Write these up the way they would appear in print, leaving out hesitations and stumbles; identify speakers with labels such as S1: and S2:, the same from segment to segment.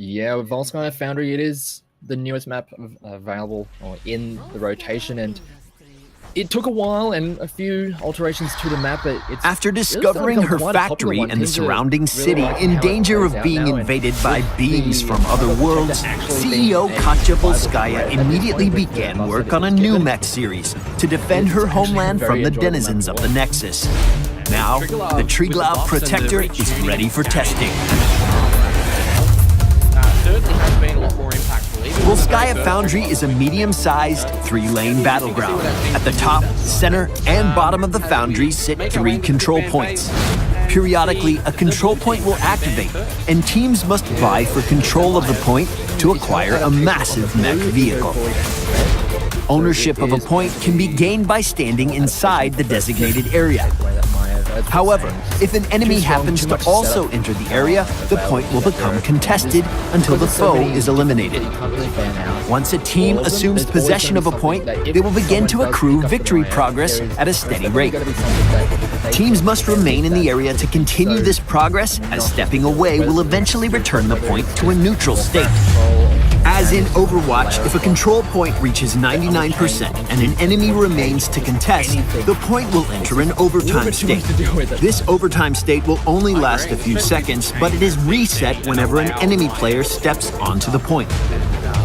S1: Yeah, with Volskaya Foundry, it is the newest map available or in the rotation, and it took a while and a few alterations to the map, but it's
S2: After
S1: really starting
S2: discovering
S1: to become
S2: her
S1: quite a popular
S2: factory
S1: one.
S2: and the
S1: Teams are
S2: surrounding
S1: really
S2: city
S1: liking
S2: in
S1: how it
S2: danger
S1: plays
S2: of
S1: out
S2: being
S1: now, and
S2: invaded by
S1: with
S2: beings
S1: the
S2: from other
S1: protector
S2: worlds,
S1: actually
S2: CEO
S1: being a
S2: Katja
S1: viable
S2: Volskaya
S1: threat at this
S2: immediately
S1: point with the
S2: began
S1: buffs
S2: work
S1: that
S2: on a
S1: it's
S2: new
S1: given.
S2: mech series to defend
S1: It's
S2: her
S1: actually
S2: homeland
S1: very
S2: from the
S1: enjoyable
S2: denizens
S1: map
S2: of
S1: to
S2: the
S1: watch.
S2: Nexus. Now, the Triglav Protector is ready for testing.
S3: Certainly has been a lot more impactful.
S2: Volskaya Foundry is a medium-sized, 3-lane battleground. At the top, center, and bottom of the foundry sit 3 control points. Periodically, a control point will activate, and teams must vie for control of the point to acquire a massive mech vehicle. Ownership of a point can be gained by standing inside the designated area. However, if an enemy happens to also enter the area, the point will become contested until the foe is eliminated. Once a team assumes possession of a point, they will begin to accrue victory progress at a steady rate. Teams must remain in the area to continue this progress, as stepping away will eventually return the point to a neutral state. As in Overwatch, if a control point reaches 99% and an enemy remains to contest, the point will enter an overtime state. This overtime state will only last a few seconds, but it is reset whenever an enemy player steps onto the point.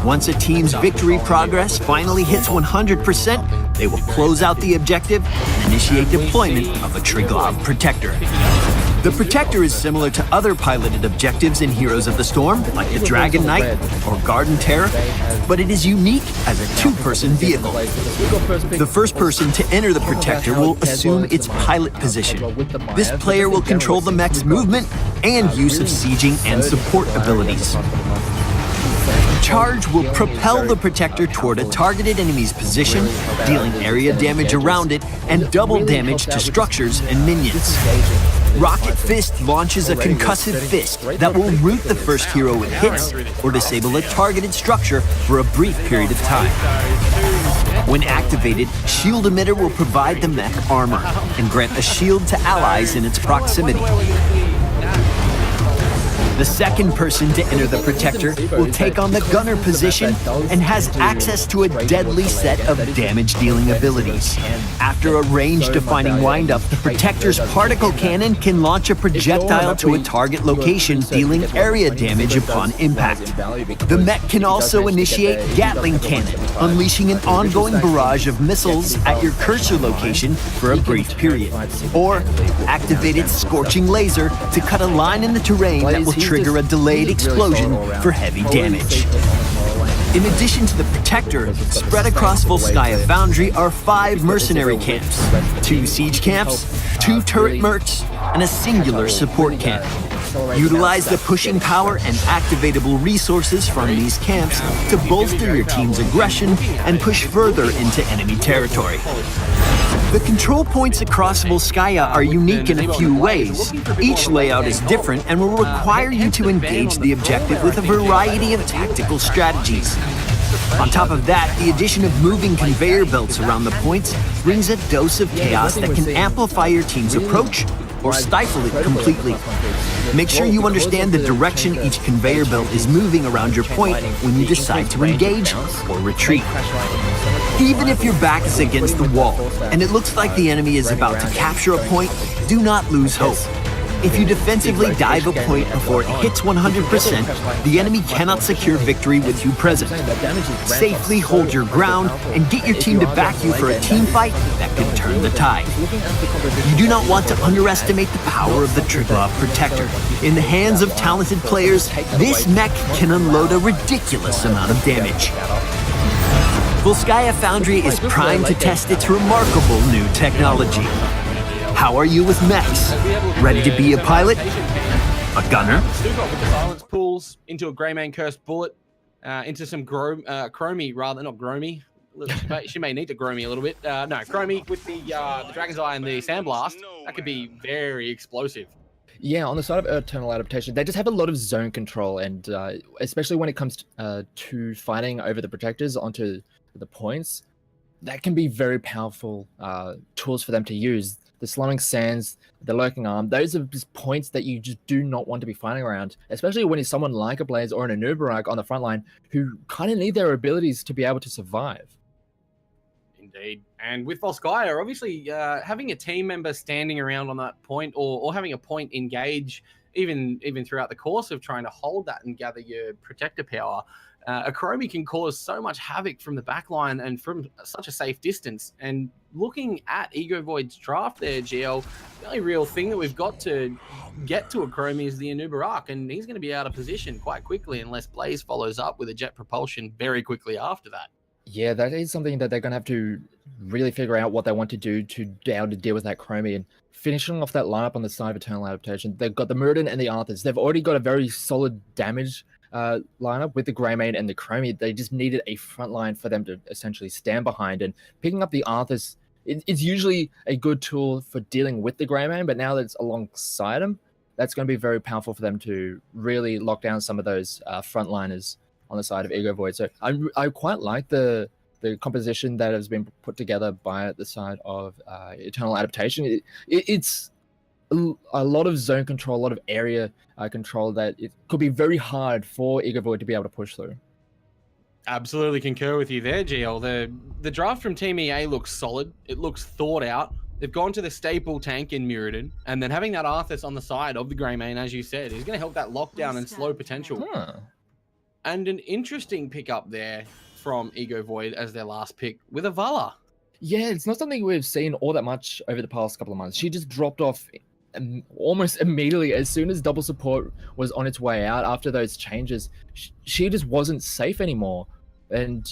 S2: Once a team's victory progress finally hits 100%, they will close out the objective and initiate deployment of a Triglav Protector. The Protector is similar to other piloted objectives in Heroes of the Storm, like the Dragon Knight or Garden Terror, but it is unique as a 2-person vehicle. The first person to enter the Protector will assume its pilot position. This player will control the mech's movement and use of sieging and support abilities. Charge will propel the Protector toward a targeted enemy's position, dealing area damage around it and double damage to structures and minions. Rocket Fist launches a concussive fist that will root the first hero it hits or disable a targeted structure for a brief period of time. When activated, Shield Emitter will provide the mech armor and grant a shield to allies in its proximity. The second person to enter the Protector will take on the gunner position and has access to a deadly set of damage-dealing abilities. After a range-defining windup, the Protector's particle cannon can launch a projectile to a target location, dealing area damage upon impact. The mech can also initiate Gatling Cannon, unleashing an ongoing barrage of missiles at your cursor location for a brief period. Or activate its Scorching Laser to cut a line in the terrain that will trigger a delayed explosion for heavy damage. In addition to the Protector, spread across Volskaya Foundry are 5 mercenary camps, 2 siege camps, 2 turret mercs, and a singular support camp. Utilize the pushing power and activatable resources from these camps to bolster your team's aggression and push further into enemy territory. The control points across Volskaya are unique in a few ways. Each layout is different and will require you to engage the objective with a variety of tactical strategies. On top of that, the addition of moving conveyor belts around the points brings a dose of chaos that can amplify your team's approach or stifle it completely. Make sure you understand the direction each conveyor belt is moving around your point when you decide to engage or retreat. Even if your back is against the wall and it looks like the enemy is about to capture a point, do not lose hope. If you defensively dive a point before it hits 100%, the enemy cannot secure victory with you present. Safely hold your ground and get your team to back you for a team fight that could turn the tide. You do not want to underestimate the power of the Triglav Protector. In the hands of talented players, this mech can unload a ridiculous amount of damage. Volskaya Foundry is primed to test its remarkable new technology. How are you with mechs? Ready to be a pilot? A gunner?
S3: Stukov with the silence pulls into a Greymane Cursed Bullet, into some Chromie, rather, not Gromy. She may need to Gromy a little bit. No, Chromie with the Dragon's Eye and the Sandblast. That could be very explosive.
S1: Yeah, on the side of Eternal Adaptation, they just have a lot of zone control, and especially when it comes to fighting over the Protectors onto the points, that can be very powerful tools for them to use. the slowing sands, the lurking arm. Those are just points that you just do not want to be fighting around, especially when it's someone like a Blaze or an Anubarak on the front line who kind of need their abilities to be able to survive.
S3: Indeed. And with Volskaya, obviously having a team member standing around on that point or having a point engage even throughout the course of trying to hold that and gather your protector power, a Chromie can cause so much havoc from the back line and from such a safe distance. And looking at Ego Void's draft there, GL, the only real thing that we've got to get to a Chromie is the Anubarak, and he's going to be out of position quite quickly unless Blaze follows up with a jet propulsion very quickly after that.
S1: Yeah, that is something that they're going to have to really figure out what they want to do to be able to deal with that Chromie. And finishing off that lineup on the side of Eternal Adaptation, they've got the Muradin and the Arthurs. They've already got a very solid damage lineup with the Greymane and the Chromie. They just needed a front line for them to essentially stand behind. And picking up the Arthurs, it's usually a good tool for dealing with the Greymane, but now that it's alongside them, that's going to be very powerful for them to really lock down some of those frontliners on the side of Ego Void. So I quite like the composition that has been put together by the side of Eternal Adaptation. It's a lot of zone control, a lot of area control that it could be very hard for Ego Void to be able to push through.
S3: Absolutely concur with you there, GL. The draft from Team EA looks solid. It looks thought out. They've gone to the staple tank in Muradin, and then having that Arthas on the side of the Greymane, as you said, is going to help that lockdown and slow potential.
S1: Huh.
S3: And an interesting pickup there from Ego Void as their last pick with a Vala.
S1: Yeah, it's not something we've seen all that much over the past couple of months. She just dropped off almost immediately as soon as double support was on its way out. After those changes, she just wasn't safe anymore, and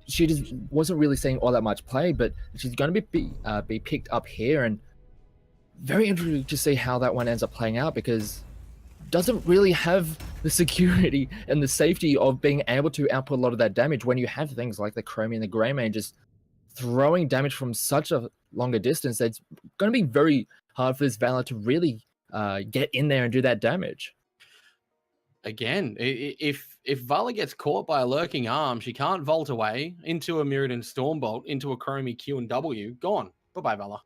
S1: she just wasn't really seeing all that much play. But she's going to be picked up here, and very interesting to see how that one ends up playing out, because doesn't really have the security and the safety of being able to output a lot of that damage when you have things like the Chromie and the Greymane just throwing damage from such a longer distance. It's going to be very hard for this Valor to really get in there and do that damage.
S3: Again, if Vala gets caught by a lurking arm, she can't vault away into a Muradin Stormbolt, into a Chromie Q and W. Gone. Bye-bye, Vala.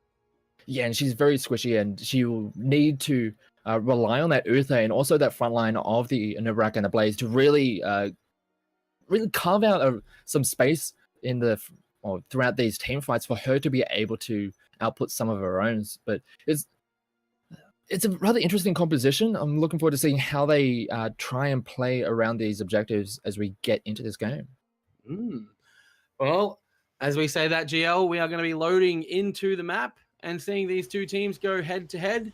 S1: Yeah, and she's very squishy, and she will need to rely on that Uther and also that front line of the Anubarak and the Blaze to really carve out some space in throughout these team fights for her to be able to output some of her own. But it's a rather interesting composition. I'm looking forward to seeing how they try and play around these objectives as we get into this game.
S3: Well, as we say that, GL, we are going to be loading into the map and seeing these two teams go head to head.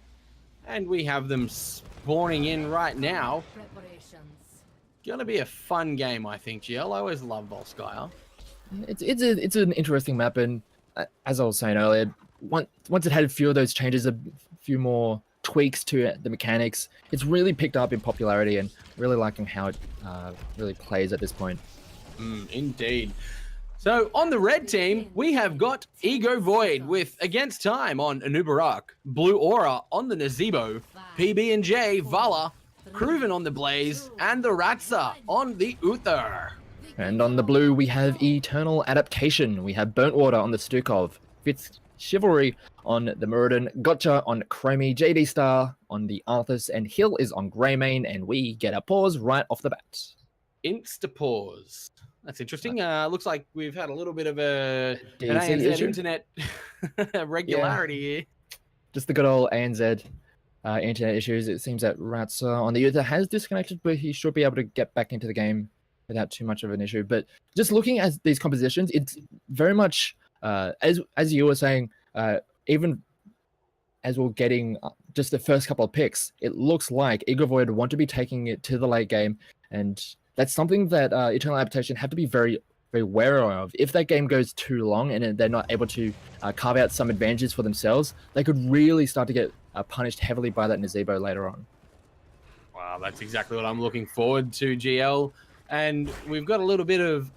S3: And we have them spawning in right now. Gonna be a fun game, I think, GL. I always love Volskaya.
S1: It's an interesting map, and as I was saying earlier, once it had a few of those changes, a few more tweaks to the mechanics, it's really picked up in popularity, and really liking how it really plays at this point.
S3: Indeed. So on the red team, we have got Ego Void with Against Time on Anubarak, Blue Aura on the Nazebo, PB&J, Vala, Cruven on the Blaze, and the Ratsa on the Uther.
S1: And on the blue, we have Eternal Adaptation. We have Burnt Water on the Stukov, Fifth Chivalry on the Muradin, Gotcha on Chromie, JD Star on the Arthas, and Hill is on Greymane, and we get a pause right off the bat.
S3: Insta-pause. That's interesting. Looks like we've had a little bit of an
S1: DC
S3: ANZ
S1: issue?
S3: internet regularity here.
S1: Just the good old ANZ internet issues. It seems that Ratsa on the Uther has disconnected, but he should be able to get back into the game without too much of an issue. But just looking at these compositions, it's very much, as you were saying, even as we're getting just the first couple of picks, it looks like Ego Void want to be taking it to the late game, and that's something that Eternal Adaptation have to be very, very wary of. If that game goes too long and they're not able to carve out some advantages for themselves, they could really start to get punished heavily by that Nazebo later on.
S3: Wow, that's exactly what I'm looking forward to, GL. And we've got a little bit of,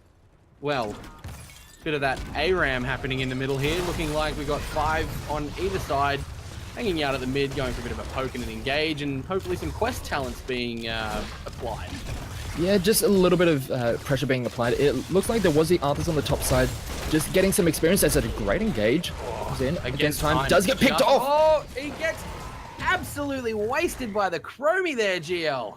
S3: bit of that ARAM happening in the middle here, looking like we've got 5 on either side, hanging out at the mid, going for a bit of a poke and an engage, and hopefully some quest talents being applied.
S1: Yeah, just a little bit of pressure being applied. It looks like there was the Arthas on the top side just getting some experience. That's a great engage. Comes in against time. Does get picked off.
S3: Oh, he gets absolutely wasted by the Chromie there, GL.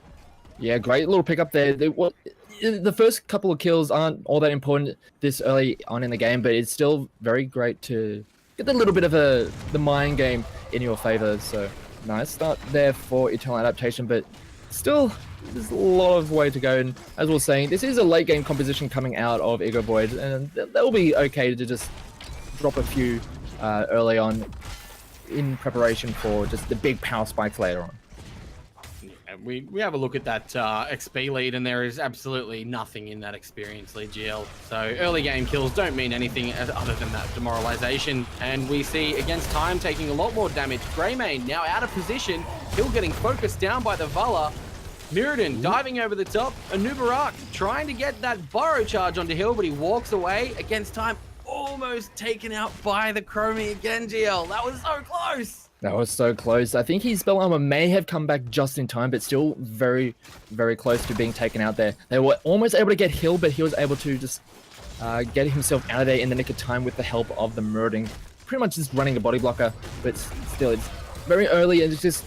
S1: Yeah, great little pickup there. The first couple of kills aren't all that important this early on in the game, but it's still very great to get a little bit of the mind game in your favor. So nice start there for Eternal Adaptation, but still there's a lot of way to go. And as we were saying, this is a late game composition coming out of Ego Void, and that'll be okay to just drop a few early on in preparation for just the big power spikes later on.
S3: We have a look at that XP lead, and there is absolutely nothing in that experience lead, GL. So early game kills don't mean anything other than that demoralization. And we see against time taking a lot more damage. Greymane now out of position. Hill getting focused down by the Vala. Mirrodin diving over the top. Anubarak trying to get that burrow charge onto Hill, but he walks away. Against time, almost taken out by the Chromie again, GL. That was so close.
S1: That was so close. I think his spell armor may have come back just in time, but still very, very close to being taken out there. They were almost able to get Hill, but he was able to just get himself out of there in the nick of time with the help of the Mirrodin. Pretty much just running a body blocker, but still, it's very early and it's just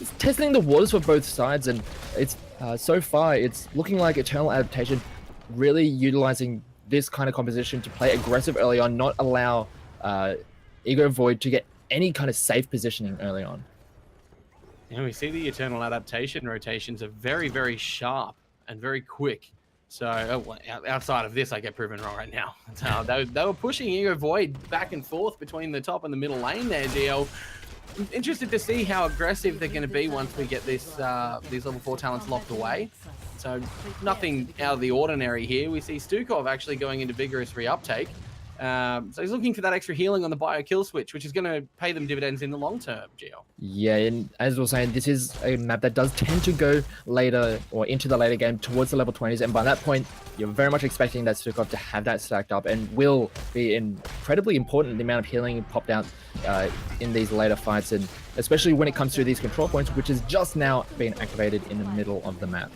S1: it's testing the waters for both sides. And it's so far, it's looking like Eternal Adaptation really utilizing this kind of composition to play aggressive early on, not allow Ego Void to get any kind of safe positioning early on.
S3: And we see the Eternal Adaptation rotations are very, very sharp and very quick. So outside of this, I get proven wrong right now. So they were pushing Ego Void back and forth between the top and the middle lane there, GL. I'm interested to see how aggressive they're going to be once we get this these level 4 talents locked away. So nothing out of the ordinary here. We see Stukov actually going into vigorous reuptake. So he's looking for that extra healing on the bio kill switch, which is going to pay them dividends in the long term, GL.
S1: Yeah, and as we were saying, this is a map that does tend to go later or into the later game towards the level 20s, and by that point, you're very much expecting that Stukov to have that stacked up and will be incredibly important, the amount of healing popped out in these later fights, and especially when it comes to these control points, which is just now being activated in the middle of the map.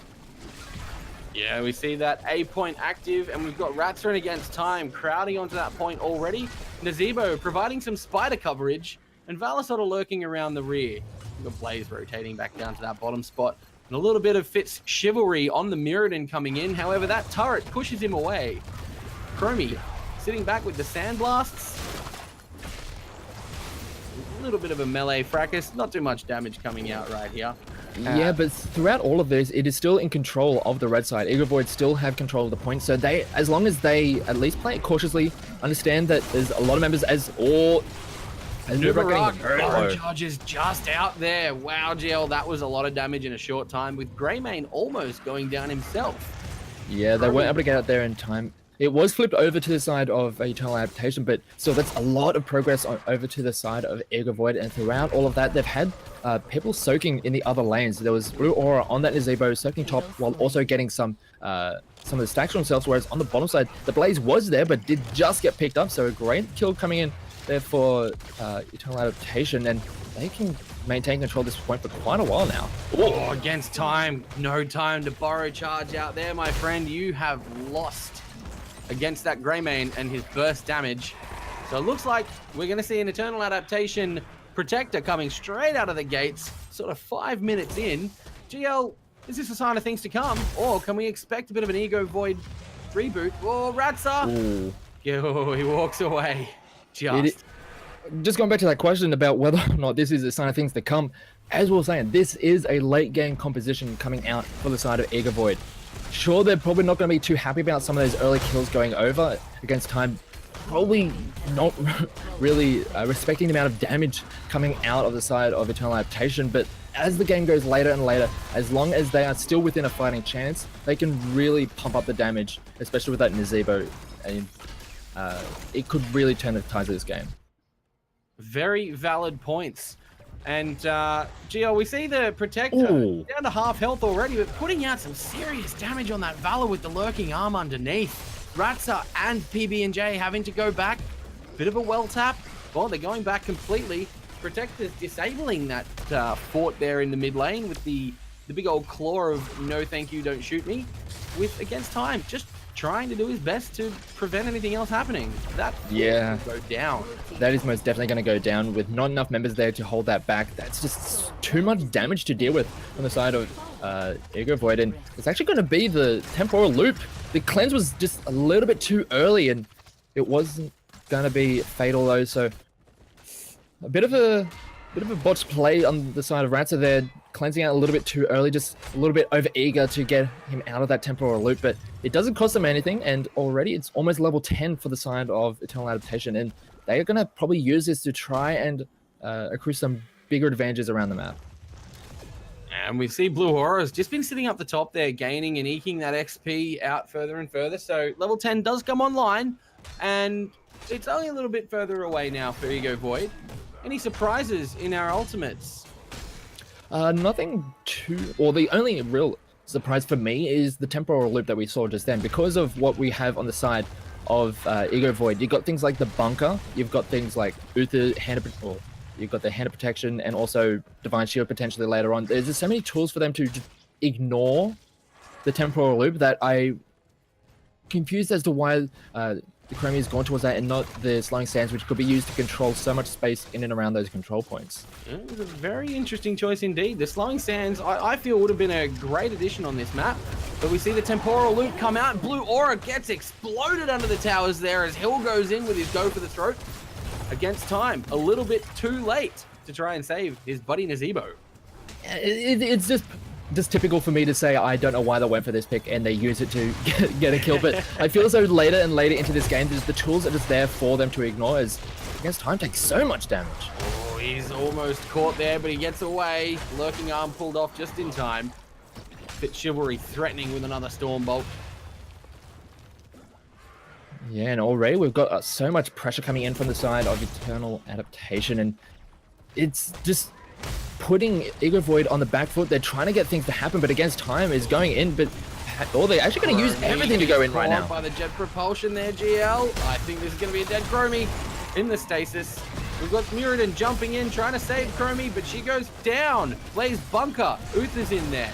S3: Yeah, we see that A point active, and we've got Ratson against time crowding onto that point already. Nazebo providing some spider coverage, and Vala sort of lurking around the rear. We've got Blaze rotating back down to that bottom spot, and a little bit of Fitz chivalry on the Mirrodin coming in. However, that turret pushes him away. Chromie sitting back with the Sandblasts. A little bit of a melee fracas, not too much damage coming out right here.
S1: Yeah, but throughout all of this, it is still in control of the red side. Ego Void still have control of the point, so they, as long as they at least play it cautiously, understand that there's a lot of members burrow
S3: charge is just out there. Wow, GL, that was a lot of damage in a short time, with Greymane almost going down himself.
S1: Yeah, they weren't able to get out there in time. It was flipped over to the side of Eternal Adaptation, but still, that's a lot of progress over to the side of Ego Void, and throughout all of that, they've had people soaking in the other lanes. There was Blue Aura on that Nazebo soaking top while also getting some of the stacks for themselves, whereas on the bottom side, the Blaze was there, but did just get picked up, so a great kill coming in there for Eternal Adaptation, and they can maintain control of this point for quite a while now.
S3: Oh, against time. No time to borrow charge out there, my friend. You have lost against that Greymane and his burst damage. So it looks like we're going to see an Eternal Adaptation Protector coming straight out of the gates, sort of 5 minutes in. GL, is this a sign of things to come? Or can we expect a bit of an Ego Void reboot? Oh, Ratsa! Yo, he walks away.
S1: Just going back to that question about whether or not this is a sign of things to come, as we were saying, this is a late game composition coming out for the side of Ego Void. Sure, they're probably not going to be too happy about some of those early kills going over against time. Probably not really respecting the amount of damage coming out of the side of Eternal Adaptation, but as the game goes later and later, as long as they are still within a fighting chance, they can really pump up the damage, especially with that Nazebo, and it could really turn the tides of this game.
S3: Very valid points. And GL, we see the Protector down to half health already, but putting out some serious damage on that Valor with the lurking arm underneath. Ratsa and PB&J having to go back. Bit of a well tap. Well, they're going back completely. Protector's disabling that fort there in the mid lane with the big old claw of no thank you, don't shoot me. With against time, just trying to do his best to prevent anything else happening. That
S1: Yeah,
S3: will go down.
S1: that is most definitely going to go down with not enough members there to hold that back. That's just too much damage to deal with on the side of Ego Void, and it's actually going to be the temporal loop. The cleanse was just a little bit too early, and it wasn't going to be fatal though. So a bit of a botched play on the side of Ratsa there, cleansing out a little bit too early, just a little bit over eager to get him out of that temporal loop, but it doesn't cost them anything, and already it's almost level 10 for the side of Eternal Adaptation, and they are going to probably use this to try and accrue some bigger advantages around the map.
S3: And we see Blue Aura's just been sitting up the top there, gaining and eking that XP out further and further. So level 10 does come online, and it's only a little bit further away now for Ego Void. Any surprises in our ultimates?
S1: Nothing too... Or the only real surprise for me is the temporal loop that we saw just then. Because of what we have on the side of Ego Void, you've got things like the bunker, you've got things like Uther, you've got the hand of protection, and also Divine Shield potentially later on. There's just so many tools for them to just ignore the temporal loop that I confused as to why the Chromie has gone towards that and not the Slowing Sands, which could be used to control so much space in and around those control points.
S3: It was a very interesting choice indeed. The Slowing Sands, I feel, would have been a great addition on this map. But we see the temporal loop come out. Blue Aura gets exploded under the towers there as Hill goes in with his go for the throat. Against time, a little bit too late to try and save his buddy Nazebo.
S1: It's just typical for me to say I don't know why they went for this pick and they use it to get a kill, but I feel as though later and later into this game, the tools are just there for them to ignore, as against time takes so much damage.
S3: Oh, he's almost caught there, but he gets away. Lurking arm pulled off just in time. Bit Chivalry threatening with another Storm Bolt.
S1: Yeah, and already we've got so much pressure coming in from the side of Eternal Adaptation, and it's just putting Ego Void on the back foot. They're trying to get things to happen, but against time is going in, but they're actually going to use everything to go in right now.
S3: By the jet propulsion there, GL. I think this is going to be a dead Chromie in the stasis. We've got Muradin jumping in, trying to save Chromie, but she goes down. Blaze Bunker, Uther's in there.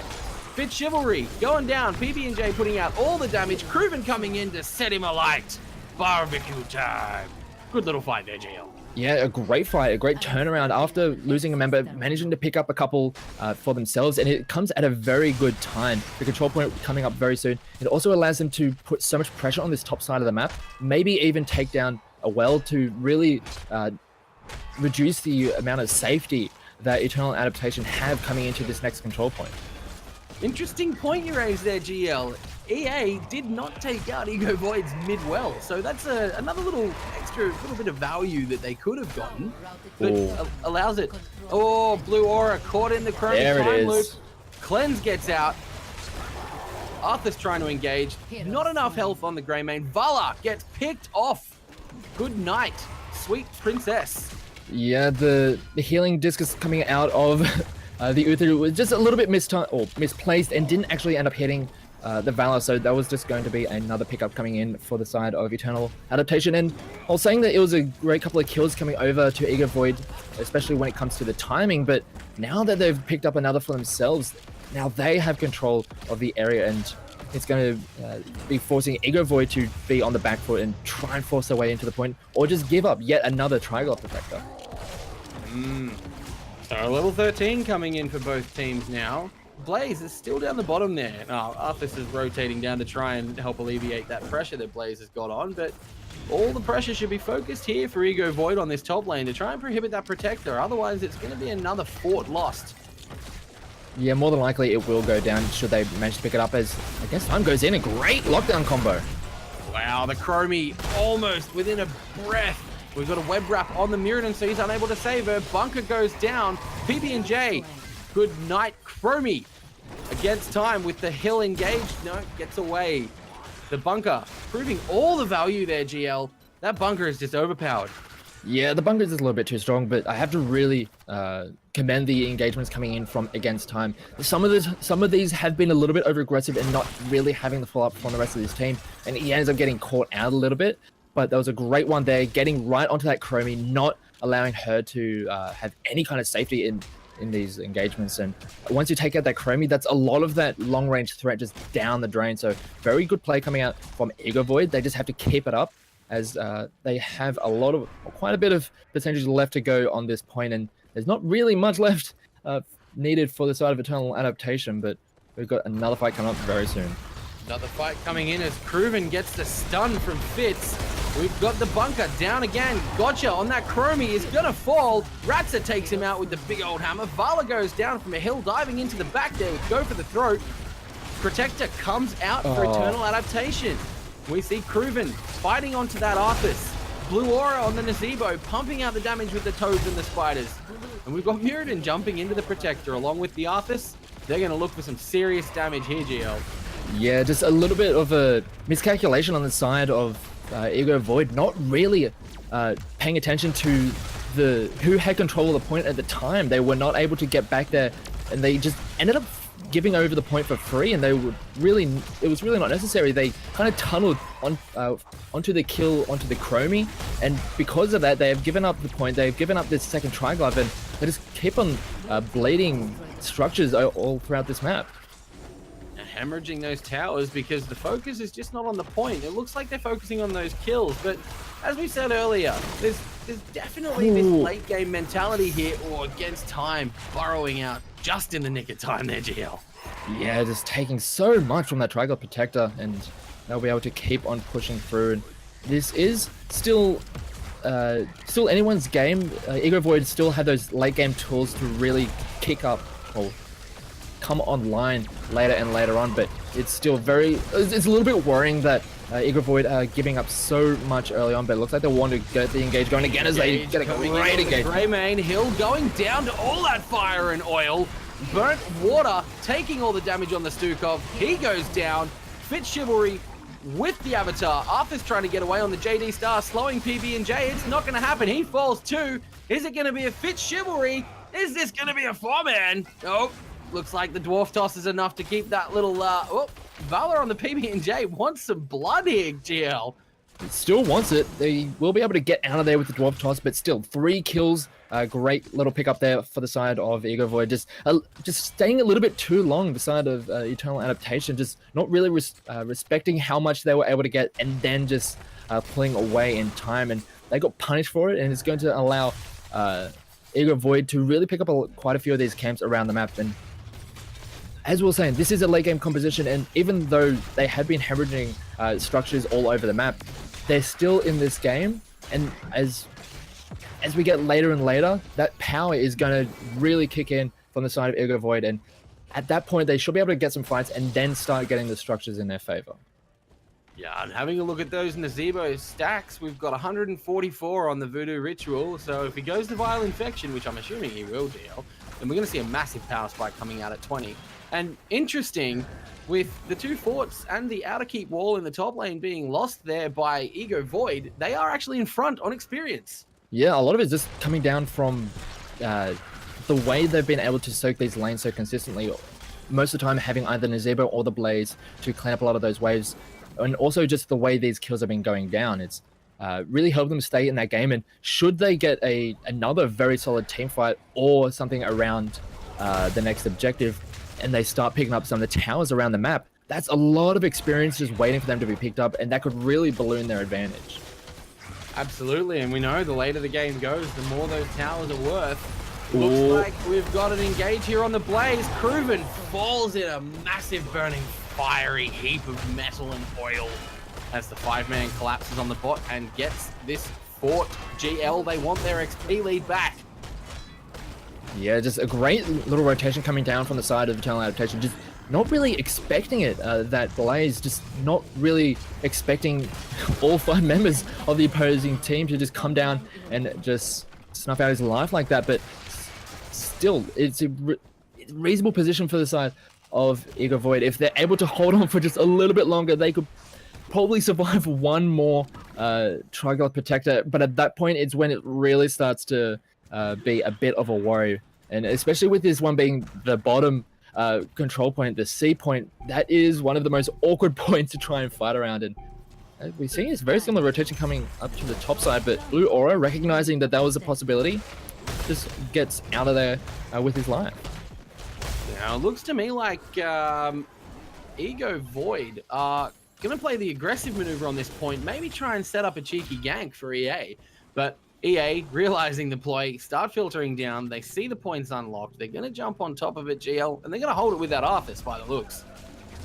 S3: Fit Chivalry going down. PB&J putting out all the damage. Cruven coming in to set him alight. Barbecue time. Good little fight there, GL.
S1: Yeah, a great fight, a great turnaround after losing a member, managing to pick up a couple for themselves, and it comes at a very good time. The control point coming up very soon. It also allows them to put so much pressure on this top side of the map, maybe even take down a well to really reduce the amount of safety that Eternal Adaptation have coming into this next control point.
S3: Interesting point you raised there, GL. EA did not take out Ego Void's mid-well, so that's another little bit of value that they could have gotten, but allows it. Oh, Blue Aura caught in the Chromie time loop. Cleanse gets out. Arthur's trying to engage. Not enough health on the Greymane. Vala gets picked off. Good night, sweet princess.
S1: Yeah, the healing discus coming out of the Uther was just a little bit misplaced and didn't actually end up hitting the Valor, so that was just going to be another pickup coming in for the side of Eternal Adaptation. And I was saying that it was a great couple of kills coming over to Ego Void, especially when it comes to the timing, but now that they've picked up another for themselves, now they have control of the area, and it's going to be forcing Ego Void to be on the back foot and try and force their way into the point, or just give up yet another Triglove Protector.
S3: So level 13 coming in for both teams now. Blaze is still down the bottom there. Now, Arthas is rotating down to try and help alleviate that pressure that Blaze has got on, but all the pressure should be focused here for Ego Void on this top lane to try and prohibit that Protector. Otherwise, it's going to be another fort lost.
S1: Yeah, more than likely it will go down should they manage to pick it up, as I guess time goes in. A great lockdown combo.
S3: Wow, the Chromie almost within a breath. We've got a web wrap on the Muradin, so he's unable to save her. Bunker goes down. PB&J, good night, Chromie. Against time with the hill engaged. No, gets away. The Bunker proving all the value there, GL. That Bunker is just overpowered.
S1: Yeah, the Bunker is a little bit too strong, but I have to really commend the engagements coming in from against time. Some of these have been a little bit over aggressive and not really having the follow-up from the rest of this team, and he ends up getting caught out a little bit. But there was a great one there, getting right onto that Chromie, not allowing her to have any kind of safety, and in these engagements. And once you take out that Chromie, that's a lot of that long range threat just down the drain. So very good play coming out from Ego Void. They just have to keep it up, as they have quite a bit of percentage left to go on this point, and there's not really much left needed for the side of Eternal Adaptation, but we've got another fight coming up very soon.
S3: Another fight coming in as Cruven gets the stun from Fitz. We've got the bunker down again. Gotcha on that Chromie is gonna fall. Ratzer takes him out with the big old hammer. Vala goes down from a hill, diving into the back there with Go for the throat. Protector comes out for Eternal Adaptation. We see Cruven fighting onto that Arthas. Blue Aura on the Nazebo, pumping out the damage with the toads and the spiders. And we've got Muradin jumping into the Protector along with the Arthas. They're going to look for some serious damage here, GL.
S1: Yeah, just a little bit of a miscalculation on the side of Ego Void, not really paying attention to who had control of the point at the time. They were not able to get back there, and they just ended up giving over the point for free, and it was really not necessary. They kind of tunneled onto the kill onto the Chromie, and because of that, they have given up the point. They've given up this second Triglove, and they just keep on bleeding structures all throughout this map.
S3: Hemorrhaging those towers because the focus is just not on the point. It looks like they're focusing on those kills, but as we said earlier, there's definitely this late game mentality here, or against time, burrowing out just in the nick of time there, GL.
S1: Yeah, just taking so much from that Triglove Protector, and they'll be able to keep on pushing through. And this is still anyone's game. Ego Void still had those late game tools to really kick up or come online later and later on, but it's still it's a little bit worrying that Ego Void are giving up so much early on, but it looks like they want to get the engage going again as they get a great engage.
S3: Greymane Hill going down to all that fire and oil. Burnt Water taking all the damage on the Stukov. He goes down. Fit Chivalry with the Avatar. Arthur's trying to get away on the JD Star, slowing PB&J. It's not going to happen. He falls too. Is it going to be a Fit Chivalry? Is this going to be a 4-man? Nope. Looks like the Dwarf Toss is enough to keep that little, Valor on the PB&J wants some blood here, GL.
S1: It still wants it. They will be able to get out of there with the Dwarf Toss, but still 3 kills. Great little pickup there for the side of Ego Void. Just staying a little bit too long beside of Eternal Adaptation, just not really respecting how much they were able to get, and then just pulling away in time. And they got punished for it, and it's going to allow Ego Void to really pick up quite a few of these camps around the map. And as we were saying, this is a late game composition, and even though they have been hemorrhaging structures all over the map, they're still in this game. And as we get later and later, that power is going to really kick in from the side of Ego Void, and at that point they should be able to get some fights and then start getting the structures in their favor.
S3: Yeah, and having a look at those Nazebo stacks, we've got 144 on the Voodoo Ritual, so if he goes to Vile Infection, which I'm assuming he will, DL, then we're going to see a massive power spike coming out at 20. And interesting, with the 2 forts and the outer keep wall in the top lane being lost there by Ego Void, they are actually in front on experience. Yeah,
S1: a lot of it's just coming down from the way they've been able to soak these lanes so consistently. Most of the time having either Nazebo or the Blaze to clean up a lot of those waves, and also just the way these kills have been going down. It's really helped them stay in that game, and should they get another very solid team fight or something around the next objective, and they start picking up some of the towers around the map, that's a lot of experience just waiting for them to be picked up, and that could really balloon their advantage.
S3: Absolutely, and we know the later the game goes, the more those towers are worth. Looks like we've got an engage here on the Blaze. Cruven falls in a massive burning fiery heap of metal and oil as the 5-man collapses on the bot and gets this fort. GL, they want their XP lead back.
S1: Yeah, just a great little rotation coming down from the side of Eternal Adaptation. Just not really expecting it. That Blaze just not really expecting all 5 members of the opposing team to just come down and just snuff out his life like that. But still, it's a reasonable position for the side of Ego Void. If they're able to hold on for just a little bit longer, they could probably survive one more Triglove Protector. But at that point, it's when it really starts to be a bit of a worry. And especially with this one being the bottom control point, the C point, that is one of the most awkward points to try and fight around. And we're seeing this very similar rotation coming up to the top side, but Blue Aura, recognizing that that was a possibility, just gets out of there with his life.
S3: Now, it looks to me like Ego Void are going to play the aggressive maneuver on this point, maybe try and set up a cheeky gank for EA. But EA, realizing the ploy, start filtering down. They see the points unlocked. They're going to jump on top of it, GL, and they're going to hold it with that Arthas by the looks.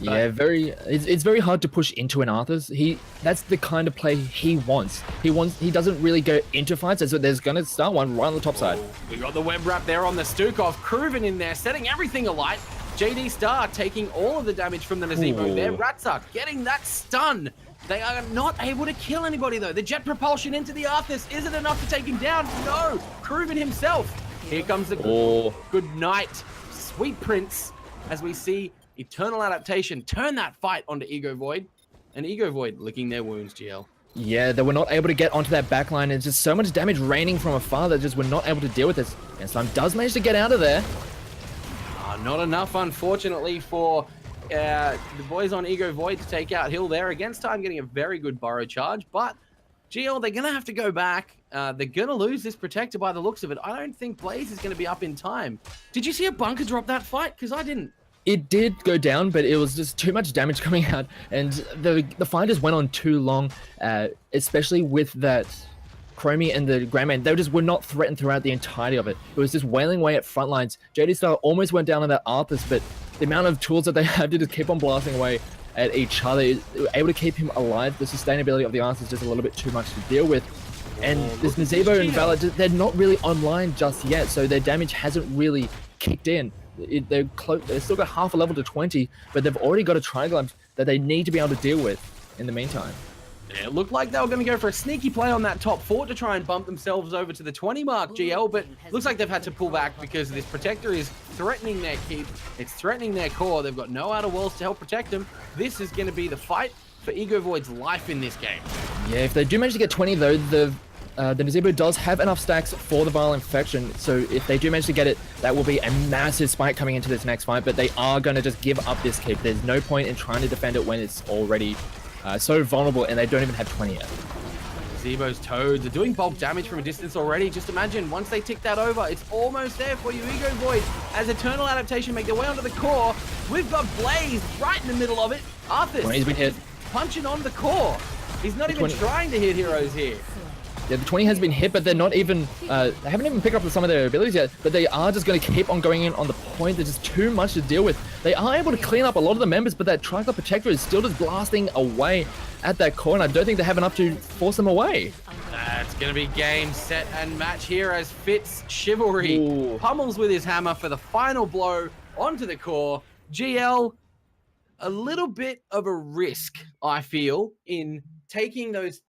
S1: Yeah, it's very hard to push into an Arthas. That's the kind of play he wants. He doesn't really go into fights, so there's gonna start one right on the top side.
S3: We got the web wrap there on the Stukov. Kruven in there, setting everything alight. JD Star taking all of the damage from the Nazebo there. Ratsuck getting that stun. They are not able to kill anybody though. The jet propulsion into the Arthas, is it enough to take him down? No, Kruven himself. Here comes the good night, Sweet Prince, as we see Eternal Adaptation turn that fight onto Ego Void, and Ego Void licking their wounds, GL.
S1: Yeah, they were not able to get onto that backline, and just so much damage raining from afar that just were not able to deal with this. And Slime does manage to get out of there.
S3: Not enough, unfortunately, for the boys on Ego Void to take out Hill there. Against Time getting a very good burrow charge, but GL, they're going to have to go back. They're going to lose this Protector by the looks of it. I don't think Blaze is going to be up in time. Did you see a bunker drop that fight? Because I didn't.
S1: It did go down, but it was just too much damage coming out, and the fight just went on too long, especially with that Chromie and the Grandman. They just were not threatened throughout the entirety of it. It was just wailing away at front lines. JD Star almost went down on that Arthas, but the amount of tools that they had to just keep on blasting away at each other, able to keep him alive. The sustainability of the Arthas is just a little bit too much to deal with. And this Nazebo and Valor, they're not really online just yet, so their damage hasn't really kicked in. They've still got half a level to 20, but they've already got a triangle that they need to be able to deal with in the meantime.
S3: Yeah, it looked like they were going to go for a sneaky play on that top fort to try and bump themselves over to the 20 mark, GL, but looks like they've had to pull back because this Protector is threatening their keep. It's threatening their core. They've got no outer walls to help protect them. This is going to be the fight for Ego Void's life in this game.
S1: Yeah, if they do manage to get 20, though, the Nazebo does have enough stacks for the Viral Infection, so if they do manage to get it, that will be a massive spike coming into this next fight, but they are going to just give up this keep. There's no point in trying to defend it when it's already so vulnerable, and they don't even have 20 yet.
S3: Zebo's Toads are doing bulk damage from a distance already. Just imagine, once they tick that over, it's almost there for you. Ego Void, as Eternal Adaptation make their way onto the core. We've got Blaze right in the middle of it. Arthas
S1: He's been hit.
S3: punching on the core. He's not even trying to hit heroes here.
S1: Yeah, the 20 has been hit, but they're not even, they haven't even picked up some of their abilities yet, but they are just going to keep on going in on the point. There's just too much to deal with. They are able to clean up a lot of the members, but that Triangle Protector is still just blasting away at that core, and I don't think they have enough to force them away.
S3: It's going to be game, set, and match here as Fitz Chivalry pummels with his hammer for the final blow onto the core. GL, a little bit of a risk, I feel, in taking those